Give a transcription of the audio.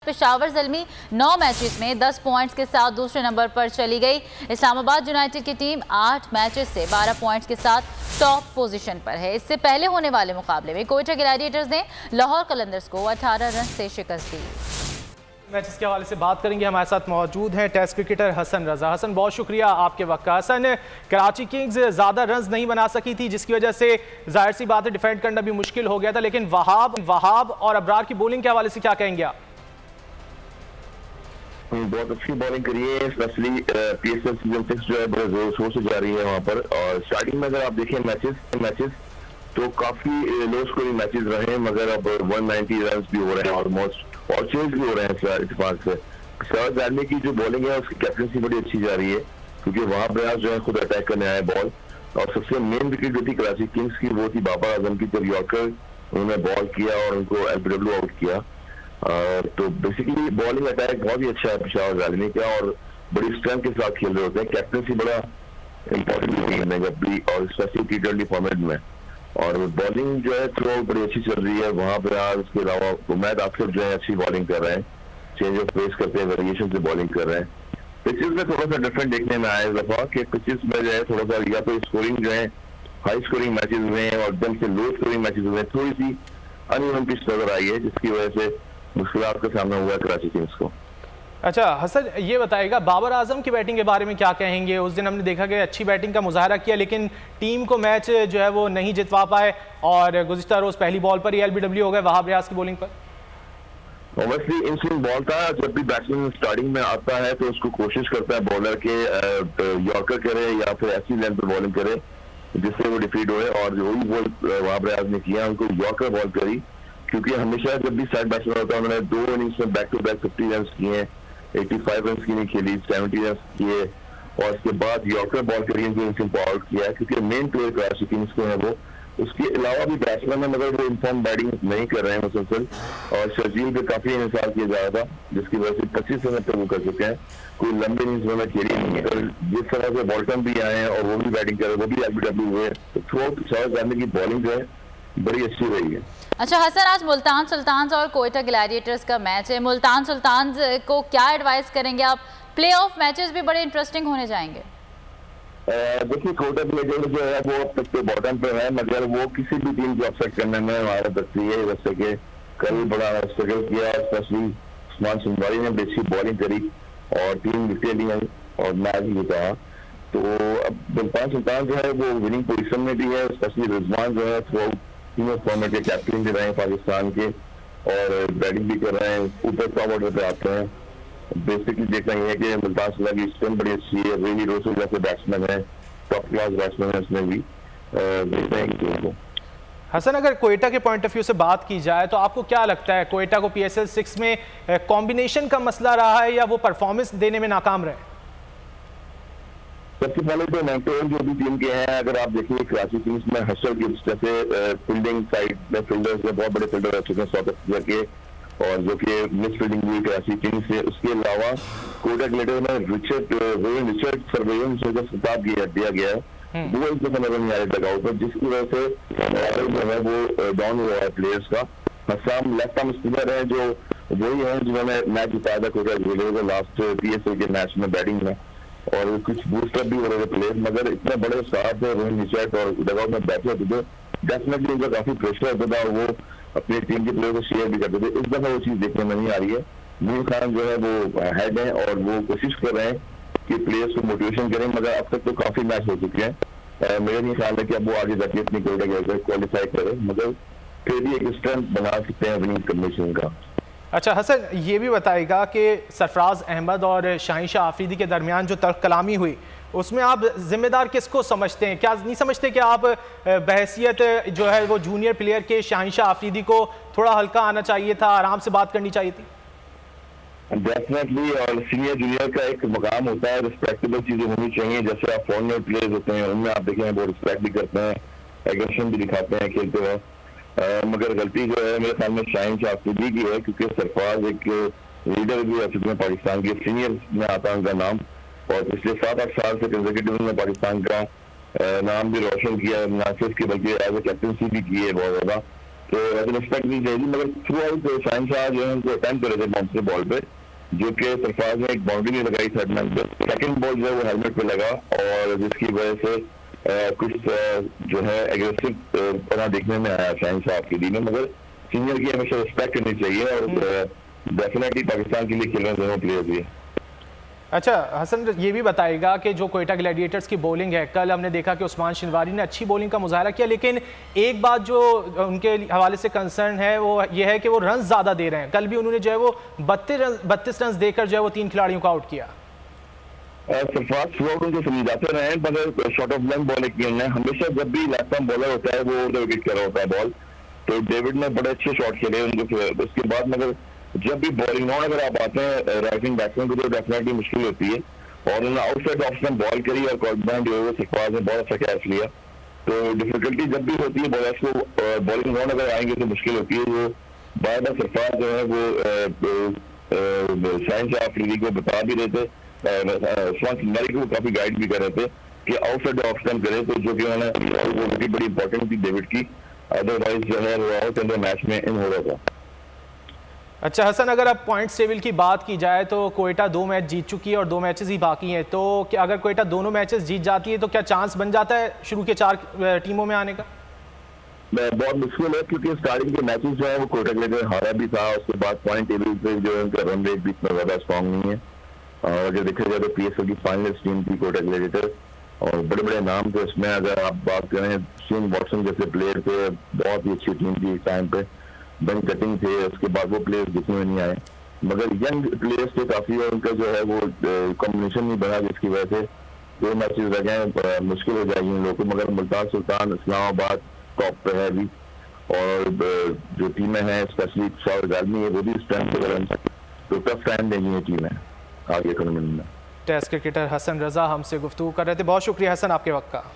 Peshawar Zalmi 9 matches में 10 points के साथ दूसरे नंबर पर चली गई। इस्लामाबाद यूनाइटेड की टीम 8 मैचेस से 12 पॉइंट्स के साथ टॉप पोजीशन पर है। इससे पहले होने वाले मुकाबले में कोयटा ग्लैडिएटर्स ने लाहौर कलंदर्स को 18 रन से शिकस्त दी। मैचेस के हवाले से बात करेंगे। हमारे साथ मौजूद हैं टेस्ट क्रिकेटर हसन रजा। हसन, बहुत शुक्रिया आपके वक्त का। हसन, कराची किंग्स ज़्यादा रन्स नहीं बना सकी थी, जिसकी वजह से जाहिर सी बात है डिफेंड करना भी मुश्किल हो गया था, लेकिन वहाब और अबरार की बॉलिंग के हवाले से क्या कहेंगे आप? बहुत अच्छी बॉलिंग करी है, स्पेशली PSL सीजन 6 जो है बड़े जोर शोर से जा रही है वहाँ पर। और स्टार्टिंग में अगर आप देखें मैचेस तो काफी लो स्कोरिंग मैचेस रहे हैं, मगर अब 190 रन भी हो रहे हैं ऑलमोस्ट, और चेंज भी हो रहे हैं इत्तेफाक से। शहबाज आजमी की जो बॉलिंग है उसकी कैप्टनसी बड़ी अच्छी जा रही है, क्योंकि वहाँ बयाज जो है खुद अटैक करने आए बॉल। और सबसे मेन विकेट जो थी कराची किंग्स की वो थी बाबर आजम की, जब यॉर्कर उन्होंने बॉल किया और उनको LBW आउट किया। तो बेसिकली बॉलिंग अटैक बहुत ही अच्छा है पेशावर आजमी का, और बड़ी स्ट्रेंथ के साथ खेल रहे होते हैं। कैप्टनसी बड़ा इंपॉर्टेंट होती है जब भी, और स्पेशली T20 फॉर्मेट में। और बॉलिंग जो है थ्रो बड़ी अच्छी चल रही है वहाँ पे यार। उसके अलावा उमैद आसिफ जो है अच्छी बॉलिंग कर रहे हैं, चेंज ऑफ पेस करते हैं, वेरिएशन से बॉलिंग कर रहे हैं। पिचेस में थोड़ा सा डिफरेंट देखने में आया इस दफा कि पिचेस में जो है थोड़ा सा या तो स्कोरिंग जो है हाई स्कोरिंग मैचेस हुए हैं और एकदम से लो स्कोरिंग मैचेस हुए हैं, थोड़ी सी अनइवन पिच नजर आई है, जिसकी वजह से मुश्किलात का सामना हुआ है कराची किंग्स को। अच्छा हसन, ये बताइएगा बाबर आजम की बैटिंग के बारे में क्या कहेंगे? उस दिन हमने देखा कि अच्छी बैटिंग का मुजाहरा किया, लेकिन टीम को मैच जो है वो नहीं जितवा पाए, और गुज़िश्ता रोज पहली बॉल पर ही LBW हो गए वहाब रियाज की बॉलिंग पर। ऑब्वियसली इन स्विंग बॉल था, जब भी बैट्समैन स्टार्टिंग में आता है तो उसको कोशिश करता है बॉलर के यॉर्कर करे या फिर ऐसी लेंथ पर बॉलिंग करे जिससे वो डिफीट हुए, और वही बॉल वहाब रियाज ने किया, उनको यॉर्कर बॉल करी। क्योंकि हमेशा जब भी साइड बैट्समैन होता है उन्होंने 2 इनिंग्स में बैक टू बैक 50 रन किए, 85 रन की नहीं खेली, 70 रन किए, और उसके बाद यॉर्कर बॉल करी इनको आउट किया, क्योंकि मेन प्लेयर कराची किंग्स को है वो। उसके अलावा भी बैट्समैन है मगर वो इन्फॉर्म बैटिंग नहीं कर रहे हैं मुसलसल, और शर्जील पे काफी इंतजार किया जा रहा था, जिसकी वजह से 25 रन तक वो कर चुके हैं, कोई लंबे इनिंग्स में खेली नहीं है। और जिस तरह से बॉल्टन भी आए हैं और वो भी बैटिंग कर रहे हैं, वो भी LBW हुए, तो थ्रू शहबाज आजमी की बॉलिंग जो है बड़ी अच्छी रही है। अच्छा हसन, आज मुल्तान सुल्तान्स और कोयटा ग्लैडिएटर्स का मैच है। मुल्तान सुल्तान्स को क्या एडवाइस करेंगे आप? प्ले ऑफ मैचेस भी बड़े इंटरेस्टिंग होने जाएंगे। देखिए कोयटा ग्लैडिएटर्स जो है वो अब तक तो बॉटम पे है, मगर वो किसी भी टीम को अपसेट करने में हमारा दस्ती है, जैसे कि कल बड़ा स्ट्रगल किया, स्पेशली उस्मान सुनवारी ने अच्छी बॉलिंग करी और 3 विकेट ली और मैच जीता। तो अब मुल्तान सुल्तान जो है वो विनिंग पोजीशन में भी है, स्पेशली रिजवान जो है थ्रू तीनों फॉर्मेट के कैप्टन भी रहे हैं पाकिस्तान के, और बैटिंग भी कर रहे हैं, ऊपर टॉप ऑर्डर पे आते हैं। बेसिकली देखना ये है कि मुल्तान सुल्तान की स्पिन बड़ी अच्छी है, रेनी रोसो जैसे बैट्समैन है, टॉप क्लास बैट्समैन है उसमें भी। देखते हैं टीम को। हसन, अगर कोयटा के पॉइंट ऑफ व्यू से बात की जाए तो आपको क्या लगता है कोयटा को PSL 6 में कॉम्बिनेशन का मसला रहा है या वो परफॉर्मेंस देने में नाकाम रहे? सबसे पहले तो मेंटोर जो भी टीम के हैं, अगर आप देखिए कराची किंग्स में हर्षल गिब्स जैसे फील्डिंग साइड में फील्डर्स में बहुत बड़े फील्डर रह चुके हैं साउथ अफ्रीका के, और जो कि मिस फील्डिंग हुई कराची किंग्स से। उसके अलावा कोयटा ग्लैडिएटर्स में रिचर्ड सर्वेयन से जब खिताब दिया गया है वो इस दफा नजर नहीं आ रहा डगआउट पर, जिसकी वजह से जो है वो डाउन हुआ है प्लेयर्स का। हसाम लेफ्ट आर्म स्पिनर है जो वही है जिन्होंने मैच जिताया था कोयटा ग्लैडिएटर्स को लास्ट PSL के मैच में बैटिंग में, और कुछ बूस्टअप भी हो रहे थे प्लेयर, मगर इतने बड़े साहब थे रोहित निशट और डगआउट में बैठे होते थे, डेफिनेटली उनका काफी प्रेशर होता था और वो अपनी टीम के प्लेयर को शेयर भी करते थे। इस दफा वो चीज देखने में नहीं आ रही है। नूर खान जो है वो हेड है और वो कोशिश कर रहे हैं कि प्लेयर्स को मोटिवेशन करें, मगर अब तक तो काफी मैच हो चुके हैं। मेरा नहीं ख्याल है कि अब वो आगे जाके अपनी कोयटा क्वालिफाई करे, मगर फिर भी एक स्ट्रेंथ बना सकते हैं विनिंग कॉम्बिनेशन का। अच्छा हसन, ये भी बताएगा कि सरफराज अहमद और शाहीन शाह आफरीदी के दरमियान जो तर्क कलामी हुई उसमें आप जिम्मेदार किसको समझते हैं? क्या नहीं समझते कि आप बहैसियत जो है वो जूनियर प्लेयर के शाहीन शाह आफरीदी को थोड़ा हल्का आना चाहिए था, आराम से बात करनी चाहिए थी? डेफिनेटली, और सीनियर जूनियर का एक मकाम होता है, रिस्पेक्टेबल चीजें होनी चाहिए। जैसे आप फॉरनर प्लेयर्स होते हैं उनमें आप देखें वो रिस्पेक्ट भी करते हैं, एग्रेशन भी दिखाते हैं खेलते हुए, मगर गलती जो है मेरे ख्याल में शाहीन शाह आफरीदी की है, क्योंकि सरफराज एक लीडर भी रह चुके हैं पाकिस्तान के, सीनियर में आता है उनका नाम, और पिछले 7-8 साल से कंसेक्यूटिव में पाकिस्तान का नाम भी रोशन किया, ना सिर्फ की बल्कि एज ए कैप्टनसी भी की है बहुत ज्यादा। तो ऐसे रिस्पेक्ट नहीं चाहिए, मगर थ्रू आउट शाहिन शाह जो है उनको अटेम्प्ट करे थे बाउंसर बॉल पे, जो कि सरफराज ने एक बाउंड्री नहीं लगाई थर्ड मैन पे, सेकंड बॉल जो है वो हेलमेट पे लगा और जिसकी वजह से कुछ जो है एग्रेसिव पना देखने में आया शाहिन शाह आफरीदी में। मगर सीनियर की हमेशा रिस्पेक्ट करनी चाहिए और डेफिनेटली पाकिस्तान के लिए खेल रहे दोनों प्लेयर्स भी। अच्छा हसन, ये भी बताएगा कि जो कोयटा ग्लैडिएटर्स की बॉलिंग है, कल हमने देखा कि उस्मान शिनवारी ने अच्छी बॉलिंग का मुजाहरा किया, लेकिन एक बात जो उनके हवाले से कंसर्न है वो ये है कि वो रन ज़्यादा दे रहे हैं। कल भी उन्होंने जो है वो 32 रन देकर जो है वो 3 खिलाड़ियों को आउट किया। सरफराज थ्रू आउट उनको समझाते रहे, मगर शॉर्ट ऑफ लेंथ बॉल किए हैं। हमेशा जब भी लेफ्ट आर्म बॉलर होता है वो ओवर द विकेट कर रहा होता है बॉल, तो डेविड ने बड़े अच्छे शॉट खेले उनको। उसके बाद मगर जब भी बॉलिंग ऑन अगर आप आते हैं राइटिंग बैट्समैन को तो डेफिनेटली मुश्किल होती है, और उन्होंने आउटसाइड ऑफ स्टंप बॉल करी और कॉर्बन जो है सिकवाज ने बहुत अच्छा कैच लिया। तो डिफिकल्टी जब भी होती है बॉलर्स को, बॉलिंग ऑन अगर आएंगे तो मुश्किल होती है। वो बार बार सरफराज जो है वो शाहिन शाह आफरीदी को बता भी रहे थे, उस्मान शिनवारी को काफी गाइड भी कर रहे थे कि आउटसाइड ऑफ स्टंप करे, तो जो कि उन्होंने बड़ी इंपॉर्टेंट थी डेविड की, अदरवाइज जो है वो आउट इन द मैच में इन हो रहा था। अच्छा हसन, अगर अब पॉइंट्स टेबल की बात की जाए तो कोयटा 2 मैच जीत चुकी है और 2 मैचेस ही बाकी हैं, तो क्या अगर कोयटा दोनों मैचेस जीत जाती है तो क्या चांस बन जाता है शुरू के 4 टीमों में आने का? बहुत मुश्किल है, क्योंकि स्टार्टिंग के मैचेस जो है वो कोयटा ग्लैडिएटर हारा भी था, उसके बाद पॉइंट टेबल पे जो है उनका रन रेट भी इतना ज्यादा स्ट्रॉन्ग नहीं है। और अगर देखा जाए तो PSL की फाइनलिस्ट टीम थी कोयटा ग्लैडिएटर और बड़े बड़े नाम थे उसमें। अगर आप बात करें, शेन वॉटसन जैसे प्लेयर थे, बहुत ही अच्छी टीम थी इस टाइम पे, बेन कटिंग थे, उसके बाद वो प्लेयर्स दिखने में नहीं आए, मगर यंग प्लेयर्स थे काफी और उनका जो है वो कॉम्बिनेशन नहीं बना, जिसकी वजह से 2 मैचेस रह गए, मुश्किल हो जाएगी इन लोगों को। मगर मुल्तान सुल्तान इस्लामाबाद टॉप पे है अभी, और जो टीमें हैं स्पेशली शाह गालमी है वो भी स्ट्रेंथ, तो टफ टाइम देंगी ये टीमें आगे टूर्नामेंट में। टेस्ट क्रिकेटर हसन रजा हमसे गुफ्तगू कर रहे थे। बहुत शुक्रिया हसन आपके वक्त का।